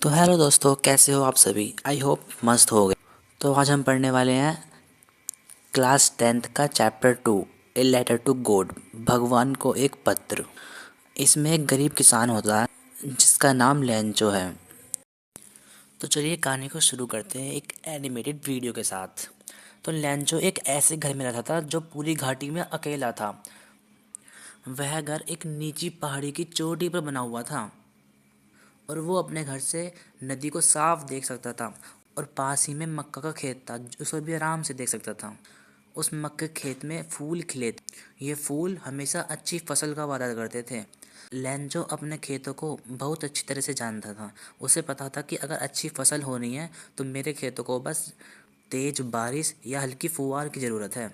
तो हेलो दोस्तों, कैसे हो आप सभी। आई होप मस्त हो गए। तो आज हम पढ़ने वाले हैं क्लास 10th का chapter 2, a letter to God, भगवान को एक पत्र। इसमें एक गरीब किसान होता है जिसका नाम लेंचो है। तो चलिए कहानी को शुरू करते हैं एक एनिमेटेड वीडियो के साथ। तो लेंचो एक ऐसे घर में रहता था जो पूरी घाटी में अकेला था। वह घर एक नीची पहाड़ी की चोटी पर बना हुआ था और वो अपने घर से नदी को साफ देख सकता था। और पास ही में मक्का का खेत था, उसको भी आराम से देख सकता था। उस मक्के के खेत में फूल खिले थे। ये फूल हमेशा अच्छी फसल का वादा करते थे। लेंचो अपने खेतों को बहुत अच्छी तरह से जानता था। उसे पता था कि अगर अच्छी फसल होनी है तो मेरे खेतों को बस तेज बारिश या हल्की फुहार की ज़रूरत है।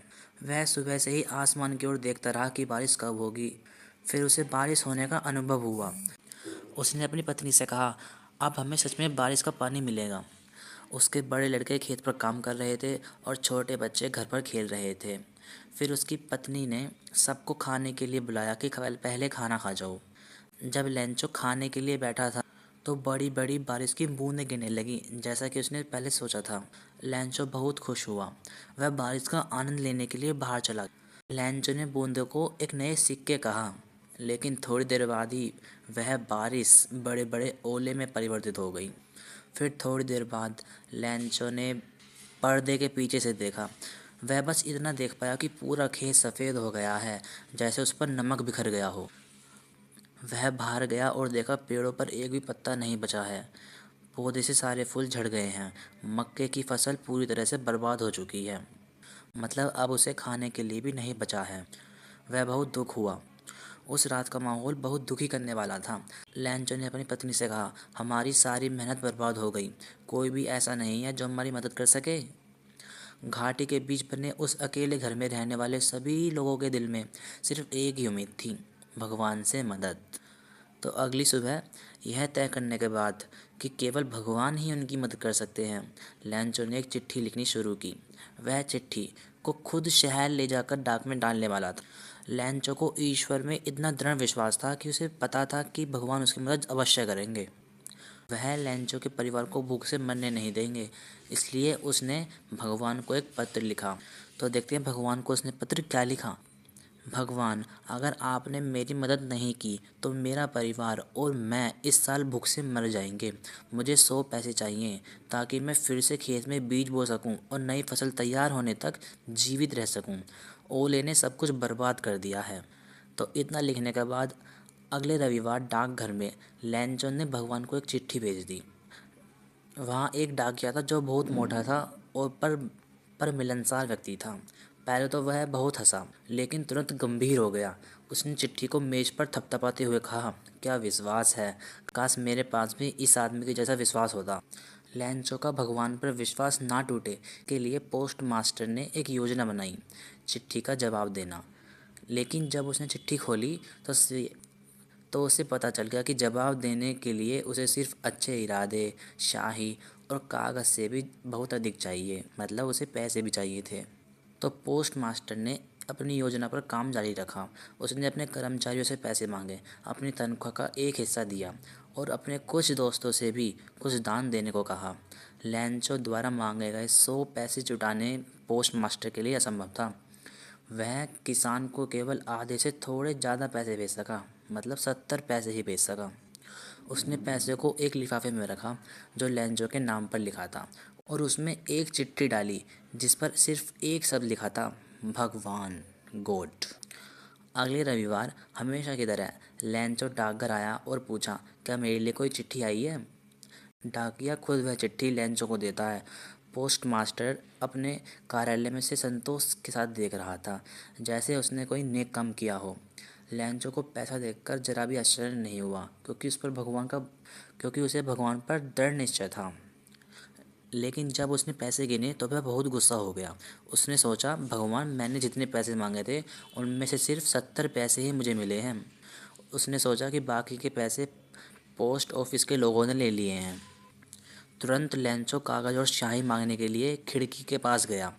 वह सुबह से ही आसमान की ओर देखता रहा कि बारिश कब होगी। फिर उसे बारिश होने का अनुभव हुआ। उसने अपनी पत्नी से कहा, अब हमें सच में बारिश का पानी मिलेगा। उसके बड़े लड़के खेत पर काम कर रहे थे और छोटे बच्चे घर पर खेल रहे थे। फिर उसकी पत्नी ने सबको खाने के लिए बुलाया कि पहले खाना खा जाओ। जब लेंचो खाने के लिए बैठा था तो बड़ी बड़ी बारिश की बूंदें गिरने लगी, जैसा कि उसने पहले सोचा था। लेंचो बहुत खुश हुआ। वह बारिश का आनंद लेने के लिए बाहर चला। लेंचो ने बूंदों को एक नए सिक्के कहा, लेकिन थोड़ी देर बाद ही वह बारिश बड़े बड़े ओले में परिवर्तित हो गई। फिर थोड़ी देर बाद लेंचो ने पर्दे के पीछे से देखा। वह बस इतना देख पाया कि पूरा खेत सफ़ेद हो गया है, जैसे उस पर नमक बिखर गया हो। वह बाहर गया और देखा पेड़ों पर एक भी पत्ता नहीं बचा है। पौधे से सारे फूल झड़ गए हैं। मक्के की फसल पूरी तरह से बर्बाद हो चुकी है। मतलब अब उसे खाने के लिए भी नहीं बचा है। वह बहुत दुख हुआ। उस रात का माहौल बहुत दुखी करने वाला था। लेंचो ने अपनी पत्नी से कहा, हमारी सारी मेहनत बर्बाद हो गई। कोई भी ऐसा नहीं है जो हमारी मदद कर सके। घाटी के बीच बने उस अकेले घर में रहने वाले सभी लोगों के दिल में सिर्फ एक ही उम्मीद थी, भगवान से मदद। तो अगली सुबह यह तय करने के बाद कि केवल भगवान ही उनकी मदद कर सकते हैं, लेंचो ने एक चिट्ठी लिखनी शुरू की। वह चिट्ठी को खुद शहर ले जाकर डाक में डालने वाला था। लेंचो को ईश्वर में इतना दृढ़ विश्वास था कि उसे पता था कि भगवान उसकी मदद अवश्य करेंगे। वह लेंचो के परिवार को भूख से मरने नहीं देंगे। इसलिए उसने भगवान को एक पत्र लिखा। तो देखते हैं भगवान को उसने पत्र क्या लिखा। भगवान, अगर आपने मेरी मदद नहीं की तो मेरा परिवार और मैं इस साल भूख से मर जाएंगे। मुझे 100 पैसे चाहिए ताकि मैं फिर से खेत में बीज बो सकूं और नई फसल तैयार होने तक जीवित रह सकूं। ओले ने सब कुछ बर्बाद कर दिया है। तो इतना लिखने के बाद अगले रविवार डाकघर में लेंचो ने भगवान को एक चिट्ठी भेज दी। वहाँ एक डाकिया था जो बहुत मोटा था और पर मिलनसार व्यक्ति था। पहले तो वह बहुत हंसा, लेकिन तुरंत गंभीर हो गया। उसने चिट्ठी को मेज पर थपथपाते हुए कहा, क्या विश्वास है। काश मेरे पास भी इस आदमी के जैसा विश्वास होता। लेंचो का भगवान पर विश्वास ना टूटे के लिए पोस्ट मास्टर ने एक योजना बनाई, चिट्ठी का जवाब देना। लेकिन जब उसने चिट्ठी खोली तो उसे पता चल गया कि जवाब देने के लिए उसे सिर्फ अच्छे इरादे, शाही और कागज़ से भी बहुत अधिक चाहिए। मतलब उसे पैसे भी चाहिए थे। तो पोस्ट मास्टर ने अपनी योजना पर काम जारी रखा। उसने अपने कर्मचारियों से पैसे मांगे, अपनी तनख्वाह का एक हिस्सा दिया और अपने कुछ दोस्तों से भी कुछ दान देने को कहा। लेंचो द्वारा मांगे गए 100 पैसे जुटाने पोस्ट मास्टर के लिए असंभव था। वह किसान को केवल आधे से थोड़े ज़्यादा पैसे भेज सका, मतलब 70 पैसे ही भेज सका। उसने पैसे को एक लिफाफे में रखा जो लेंचो के नाम पर लिखा था और उसमें एक चिट्ठी डाली जिस पर सिर्फ एक शब्द लिखा था, भगवान, गॉड। अगले रविवार हमेशा की तरह लेंचो डाकघर आया और पूछा, क्या मेरे लिए कोई चिट्ठी आई है। डाकिया खुद वह चिट्ठी लेंचो को देता है। पोस्ट मास्टर अपने कार्यालय में से संतोष के साथ देख रहा था, जैसे उसने कोई नेक काम किया हो। लेंचो को पैसा देखकर जरा भी आश्चर्य नहीं हुआ, क्योंकि उसे भगवान पर दृढ़ निश्चय था। लेकिन जब उसने पैसे गिने तो वह बहुत गुस्सा हो गया। उसने सोचा, भगवान, मैंने जितने पैसे मांगे थे उनमें से सिर्फ 70 पैसे ही मुझे मिले हैं। उसने सोचा कि बाकी के पैसे पोस्ट ऑफिस के लोगों ने ले लिए हैं। तुरंत लेंचो कागज़ और स्याही मांगने के लिए खिड़की के पास गया।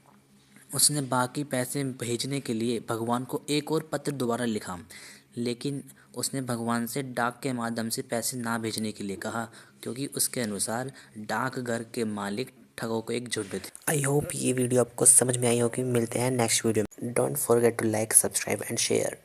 उसने बाकी पैसे भेजने के लिए भगवान को एक और पत्र दोबारा लिखा, लेकिन उसने भगवान से डाक के माध्यम से पैसे ना भेजने के लिए कहा, क्योंकि उसके अनुसार डाकघर के मालिक ठगों को एक झुंड थे। आई होप ये वीडियो आपको समझ में आई होगी। मिलते हैं नेक्स्ट वीडियो में। Don't forget to like, subscribe and share.